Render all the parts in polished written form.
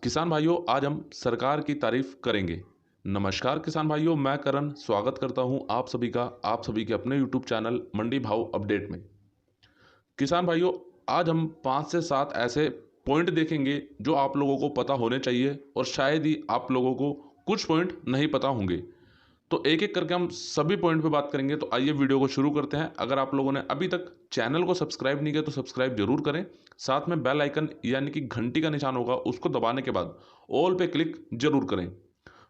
किसान भाइयों, आज हम सरकार की तारीफ करेंगे। नमस्कार किसान भाइयों, मैं करण स्वागत करता हूं आप सभी का आप सभी के अपने यूट्यूब चैनल मंडी भाव अपडेट में। किसान भाइयों, आज हम 5 से 7 ऐसे पॉइंट देखेंगे जो आप लोगों को पता होने चाहिए और शायद ही आप लोगों को कुछ पॉइंट नहीं पता होंगे। तो एक एक करके हम सभी पॉइंट पे बात करेंगे। तो आइए वीडियो को शुरू करते हैं। अगर आप लोगों ने अभी तक चैनल को सब्सक्राइब नहीं किया तो सब्सक्राइब जरूर करें। साथ में बेल आइकन यानी कि घंटी का निशान होगा, उसको दबाने के बाद ऑल पे क्लिक जरूर करें।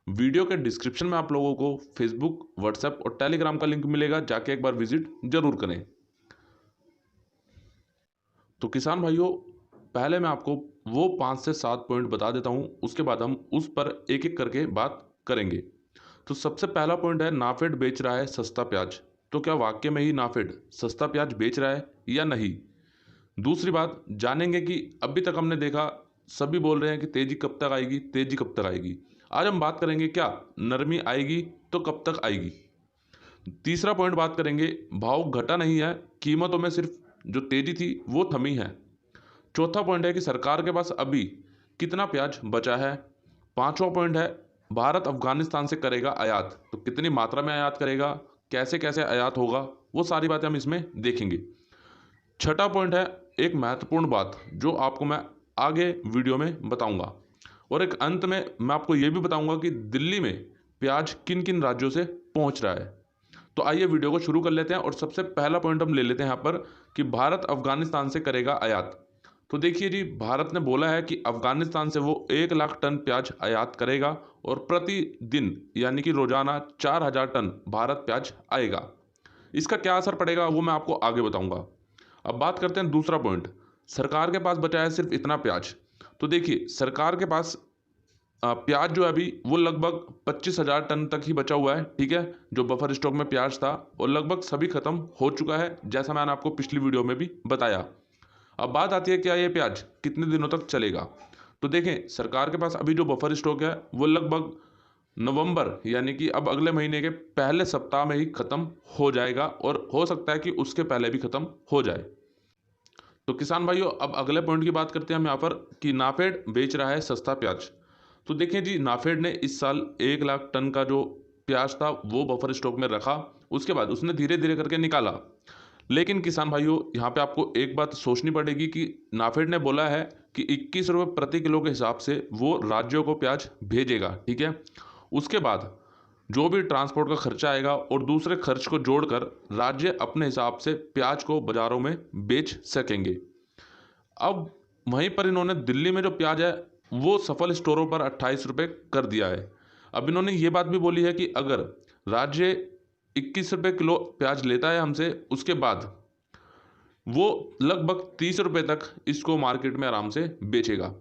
वीडियो के डिस्क्रिप्शन में आप लोगों को फेसबुक, व्हाट्सएप और टेलीग्राम का लिंक मिलेगा, जाके एक बार विजिट जरूर करें। तो किसान भाइयों, पहले मैं आपको वो 5 से 7 पॉइंट बता देता हूं, उसके बाद हम उस पर एक एक करके बात करेंगे। तो सबसे पहला पॉइंट है, नाफेड बेच रहा है सस्ता प्याज। तो क्या वाकई में ही नाफेड सस्ता प्याज बेच रहा है या नहीं? दूसरी बात जानेंगे कि अभी तक हमने देखा सभी बोल रहे हैं कि तेजी कब तक आएगी, तेजी कब तक आएगी। आज हम बात करेंगे क्या नरमी आएगी तो कब तक आएगी। तीसरा पॉइंट बात करेंगे, भाव घटा नहीं है, कीमतों में सिर्फ जो तेजी थी वो थमी है। चौथा पॉइंट है कि सरकार के पास अभी कितना प्याज बचा है। पांचवा पॉइंट है, भारत अफगानिस्तान से करेगा आयात, तो कितनी मात्रा में आयात करेगा, कैसे कैसे आयात होगा, वो सारी बातें हम इसमें देखेंगे। छठा पॉइंट है एक महत्वपूर्ण बात जो आपको मैं आगे वीडियो में बताऊंगा। और एक अंत में मैं आपको यह भी बताऊंगा कि दिल्ली में प्याज किन किन राज्यों से पहुंच रहा है। तो आइए वीडियो को शुरू कर लेते हैं और सबसे पहला पॉइंट हम ले लेते हैं यहाँ पर कि भारत अफगानिस्तान से करेगा आयात। तो देखिए जी, भारत ने बोला है कि अफगानिस्तान से वो 1 लाख टन प्याज आयात करेगा और प्रतिदिन यानी कि रोजाना 4,000 टन भारत प्याज आएगा। इसका क्या असर पड़ेगा वो मैं आपको आगे बताऊंगा। अब बात करते हैं दूसरा पॉइंट, सरकार के पास बचा है सिर्फ इतना प्याज। तो देखिए, सरकार के पास प्याज जो है अभी वो लगभग 25,000 टन तक ही बचा हुआ है, ठीक है, जो बफर स्टॉक में प्याज था, और लगभग सभी खत्म हो चुका है, जैसा मैंने आपको पिछली वीडियो में भी बताया। अब बात आती है क्या ये प्याज कितने दिनों तक चलेगा। तो देखें, सरकार के पास अभी जो बफर स्टॉक है वो लगभग नवंबर यानी कि अब अगले महीने के पहले सप्ताह में ही खत्म हो जाएगा, और हो सकता है कि उसके पहले भी खत्म हो जाए। तो किसान भाइयों, अब अगले पॉइंट की बात करते हैं हम यहाँ पर कि नाफेड बेच रहा है सस्ता प्याज। तो देखें जी, नाफेड ने इस साल 1 लाख टन का जो प्याज था वो बफर स्टॉक में रखा, उसके बाद उसने धीरे धीरे करके निकाला। लेकिन किसान भाइयों, यहाँ पे आपको एक बात सोचनी पड़ेगी कि नाफेड ने बोला है कि 21 रुपये प्रति किलो के हिसाब से वो राज्यों को प्याज भेजेगा, ठीक है। उसके बाद जो भी ट्रांसपोर्ट का खर्चा आएगा और दूसरे खर्च को जोड़कर राज्य अपने हिसाब से प्याज को बाजारों में बेच सकेंगे। अब वहीं पर इन्होंने दिल्ली में जो प्याज है वो सफल स्टोरों पर 28 रुपये कर दिया है। अब इन्होंने ये बात भी बोली है कि अगर राज्य 21 रुपये किलो प्याज लेता है हमसे, उसके बाद वो लगभग 30 रुपये तक इसको मार्केट में आराम से बेचेगा।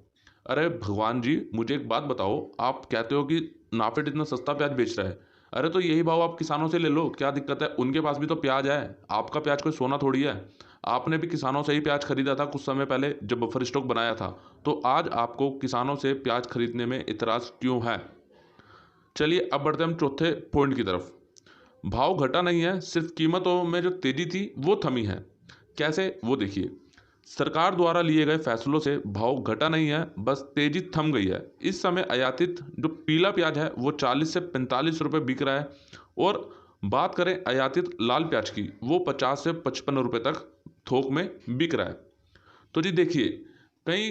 अरे भगवान जी, मुझे एक बात बताओ, आप कहते हो कि नाफेड इतना सस्ता प्याज बेच रहा है, अरे तो यही भाव आप किसानों से ले लो, क्या दिक्कत है? उनके पास भी तो प्याज है, आपका प्याज कोई सोना थोड़ी है। आपने भी किसानों से ही प्याज खरीदा था कुछ समय पहले जब बफर स्टॉक बनाया था, तो आज आपको किसानों से प्याज खरीदने में इतराज क्यों है? चलिए अब बढ़ते हैं हम चौथे पॉइंट की तरफ। भाव घटा नहीं है, सिर्फ कीमतों में जो तेजी थी वो थमी है। कैसे, वो देखिए। सरकार द्वारा लिए गए फैसलों से भाव घटा नहीं है, बस तेजी थम गई है। इस समय आयातित जो पीला प्याज है वो 40 से 45 रुपये बिक रहा है, और बात करें आयातित लाल प्याज की, वो 50 से 55 रुपये तक थोक में बिक रहा है। तो जी देखिए, कई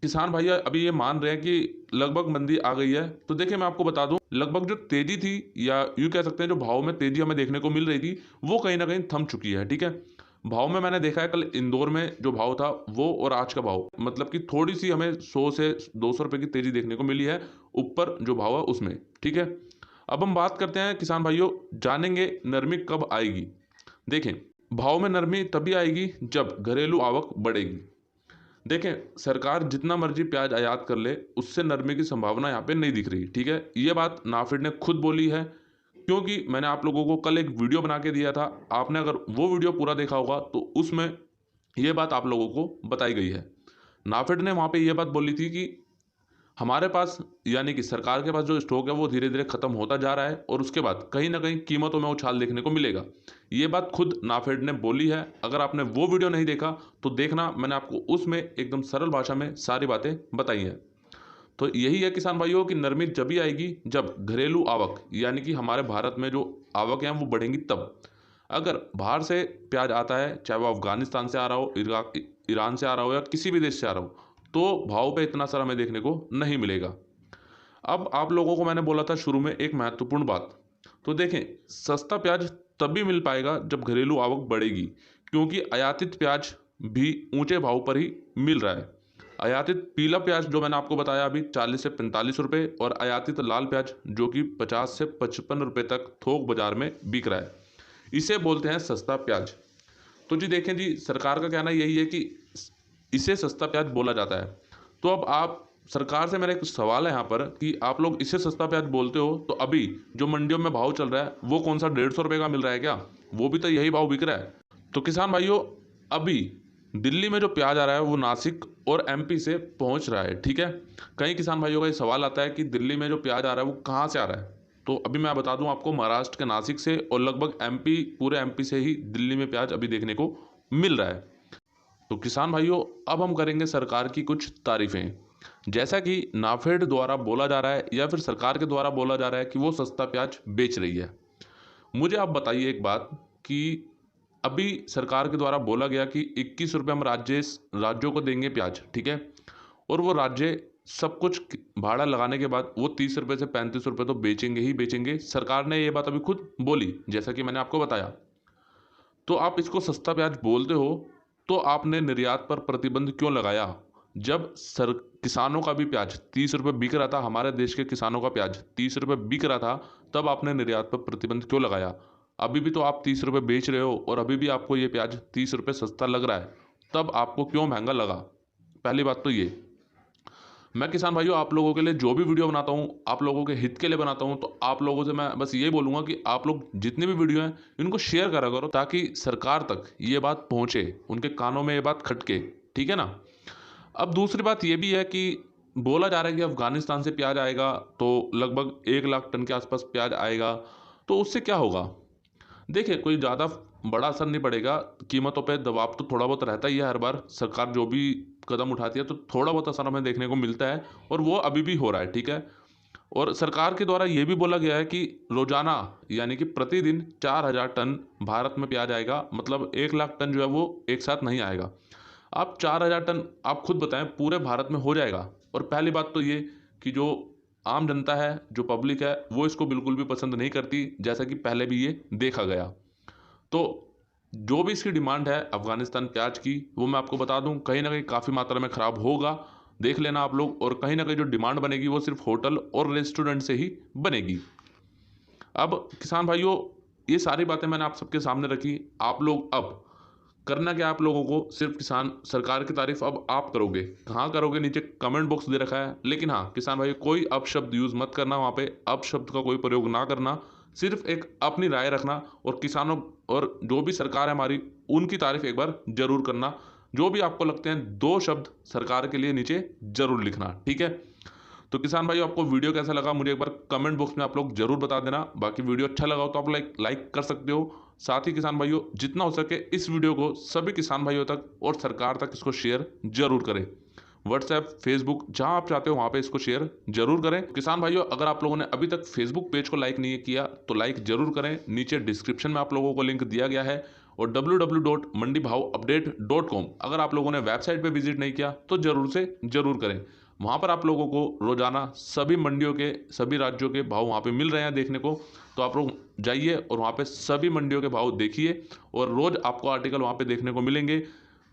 किसान भाई अभी ये मान रहे हैं कि लगभग मंदी आ गई है। तो देखिए, मैं आपको बता दूं, लगभग जो तेजी थी या यूँ कह सकते हैं जो भाव में तेजी हमें देखने को मिल रही थी वो कहीं ना कहीं थम चुकी है, ठीक है। भाव में मैंने देखा है कल इंदौर में जो भाव था वो और आज का भाव, मतलब कि थोड़ी सी हमें 100 से 200 रुपये की तेजी देखने को मिली है ऊपर जो भाव है उसमें, ठीक है। अब हम बात करते हैं किसान भाइयों, जानेंगे नरमी कब आएगी। देखें, भाव में नरमी तभी आएगी जब घरेलू आवक बढ़ेगी। देखें, सरकार जितना मर्जी प्याज आयात कर ले, उससे नरमी की संभावना यहाँ पे नहीं दिख रही, ठीक है। ये बात नाफेड ने खुद बोली है, क्योंकि मैंने आप लोगों को कल एक वीडियो बना के दिया था। आपने अगर वो वीडियो पूरा देखा होगा तो उसमें ये बात आप लोगों को बताई गई है। नाफेड ने वहाँ पे ये बात बोली थी कि हमारे पास यानी कि सरकार के पास जो स्टॉक है वो धीरे धीरे खत्म होता जा रहा है, और उसके बाद कहीं ना कहीं कीमतों में उछाल देखने को मिलेगा। ये बात खुद नाफेड ने बोली है। अगर आपने वो वीडियो नहीं देखा तो देखना, मैंने आपको उसमें एकदम सरल भाषा में सारी बातें बताई हैं। तो यही है किसान भाइयों कि नरमी जब भी आएगी जब घरेलू आवक यानी कि हमारे भारत में जो आवक है वो बढ़ेंगी तब। अगर बाहर से प्याज आता है, चाहे वो अफगानिस्तान से आ रहा हो, इराक, ईरान से आ रहा हो या किसी भी देश से आ रहा हो, तो भाव पे इतना असर हमें देखने को नहीं मिलेगा। अब आप लोगों को मैंने बोला था शुरू में एक महत्वपूर्ण बात, तो देखें सस्ता प्याज तभी मिल पाएगा जब घरेलू आवक बढ़ेगी, क्योंकि आयातित प्याज भी ऊंचे भाव पर ही मिल रहा है। आयातित पीला प्याज जो मैंने आपको बताया अभी 40 से 45 रुपये, और आयातित लाल प्याज जो कि 50 से 55 रुपये तक थोक बाजार में बिक रहा है, इसे बोलते हैं सस्ता प्याज। तो जी देखें जी, सरकार का कहना यही है कि इसे सस्ता प्याज बोला जाता है। तो अब आप सरकार से मेरा एक सवाल है यहाँ पर कि आप लोग इसे सस्ता प्याज बोलते हो, तो अभी जो मंडियों में भाव चल रहा है वो कौन सा 150 रुपये का मिल रहा है क्या? वो भी तो यही भाव बिक रहा है। तो किसान भाइयों, अभी दिल्ली में जो प्याज आ रहा है वो नासिक और एमपी से पहुंच रहा है, ठीक है। कई किसान भाइयों का ये सवाल आता है कि दिल्ली में जो प्याज आ रहा है वो कहाँ से आ रहा है। तो अभी मैं बता दूं आपको, महाराष्ट्र के नासिक से और लगभग एमपी, पूरे एमपी से ही दिल्ली में प्याज अभी देखने को मिल रहा है। तो किसान भाइयों, अब हम करेंगे सरकार की कुछ तारीफें। जैसा कि नाफेड द्वारा बोला जा रहा है या फिर सरकार के द्वारा बोला जा रहा है कि वो सस्ता प्याज बेच रही है, मुझे आप बताइए एक बात कि अभी सरकार के द्वारा बोला गया कि 21 रुपये हम राज्यों को देंगे प्याज, ठीक है, और वो राज्य सब कुछ भाड़ा लगाने के बाद वो 30 रुपये से 35 रुपये तो बेचेंगे ही बेचेंगे। सरकार ने ये बात अभी खुद बोली, जैसा कि मैंने आपको बताया। तो आप इसको सस्ता प्याज बोलते हो, तो आपने निर्यात पर प्रतिबंध क्यों लगाया? जब किसानों का भी प्याज 30 रुपये बिक रहा था, हमारे देश के किसानों का प्याज 30 रुपये बिक रहा था, तब आपने निर्यात पर प्रतिबंध क्यों लगाया? अभी भी तो आप 30 रुपये बेच रहे हो और अभी भी आपको ये प्याज 30 रुपये सस्ता लग रहा है, तब आपको क्यों महंगा लगा? पहली बात तो ये। मैं किसान भाइयों आप लोगों के लिए जो भी वीडियो बनाता हूँ, आप लोगों के हित के लिए बनाता हूँ, तो आप लोगों से मैं बस ये बोलूँगा कि आप लोग जितनी भी वीडियो हैं इनको शेयर करा करो, ताकि सरकार तक ये बात पहुँचे, उनके कानों में ये बात खटके, ठीक है ना। अब दूसरी बात ये भी है कि बोला जा रहा है कि अफगानिस्तान से प्याज आएगा, तो लगभग 1 लाख टन के आसपास प्याज आएगा। तो उससे क्या होगा? देखिए, कोई ज़्यादा बड़ा असर नहीं पड़ेगा। कीमतों पे दबाव तो थोड़ा बहुत रहता ही है, हर बार सरकार जो भी कदम उठाती है तो थोड़ा बहुत असर हमें देखने को मिलता है, और वो अभी भी हो रहा है, ठीक है। और सरकार के द्वारा ये भी बोला गया है कि रोजाना यानी कि प्रतिदिन 4000 टन भारत में प्याज आएगा, मतलब 1 लाख टन जो है वो एक साथ नहीं आएगा। आप 4000 टन आप खुद बताएं पूरे भारत में हो जाएगा? और पहली बात तो ये कि जो आम जनता है, जो पब्लिक है, वो इसको बिल्कुल भी पसंद नहीं करती, जैसा कि पहले भी ये देखा गया। तो जो भी इसकी डिमांड है अफगानिस्तान प्याज की, वो मैं आपको बता दूं कहीं ना कहीं काफ़ी मात्रा में ख़राब होगा, देख लेना आप लोग। और कहीं ना कहीं जो डिमांड बनेगी वो सिर्फ होटल और रेस्टोरेंट से ही बनेगी। अब किसान भाइयों, ये सारी बातें मैंने आप सबके सामने रखी। आप लोग अब करना क्या? आप लोगों को सिर्फ किसान सरकार की तारीफ अब आप करोगे। कहाँ करोगे? नीचे कमेंट बॉक्स दे रखा है। लेकिन हाँ किसान भाई, कोई अपशब्द यूज़ मत करना, वहाँ पे अपशब्द का कोई प्रयोग ना करना। सिर्फ एक अपनी राय रखना, और किसानों और जो भी सरकार है हमारी, उनकी तारीफ एक बार जरूर करना। जो भी आपको लगते हैं 2 शब्द सरकार के लिए नीचे जरूर लिखना, ठीक है। तो किसान भाई, आपको वीडियो कैसा लगा मुझे एक बार कमेंट बॉक्स में आप लोग जरूर बता देना। बाकी वीडियो अच्छा लगा हो तो आप लाइक कर सकते हो। साथ ही किसान भाइयों, जितना हो सके इस वीडियो को सभी किसान भाइयों तक और सरकार तक इसको शेयर जरूर करें। व्हाट्सएप, फेसबुक, जहां आप चाहते हो वहां पे इसको शेयर जरूर करें। किसान भाइयों, अगर आप लोगों ने अभी तक फेसबुक पेज को लाइक नहीं किया तो लाइक जरूर करें। नीचे डिस्क्रिप्शन में आप लोगों को लिंक दिया गया है, और www.mandibhavupdate.com अगर आप लोगों ने वेबसाइट पे विजिट नहीं किया तो जरूर से जरूर करें। वहाँ पर आप लोगों को रोजाना सभी मंडियों के, सभी राज्यों के भाव वहाँ पे मिल रहे हैं देखने को। तो आप लोग जाइए और वहाँ पे सभी मंडियों के भाव देखिए, और रोज़ आपको आर्टिकल वहाँ पे देखने को मिलेंगे।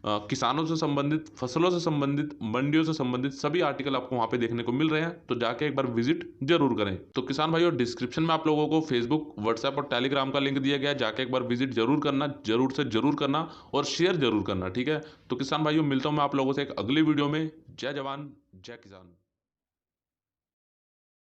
किसानों से संबंधित, फसलों से संबंधित, मंडियों से संबंधित सभी आर्टिकल आपको वहाँ पे देखने को मिल रहे हैं। तो जाके एक बार विजिट जरूर करें। तो किसान भाइयों, डिस्क्रिप्शन में आप लोगों को फेसबुक, व्हाट्सएप और टेलीग्राम का लिंक दिया गया है, जाके एक बार विजिट जरूर करना, जरूर से जरूर करना, और शेयर जरूर करना, ठीक है। तो किसान भाइयों, मिलता हूँ मैं आप लोगों से एक अगली वीडियो में। जय जवान, जय किसान।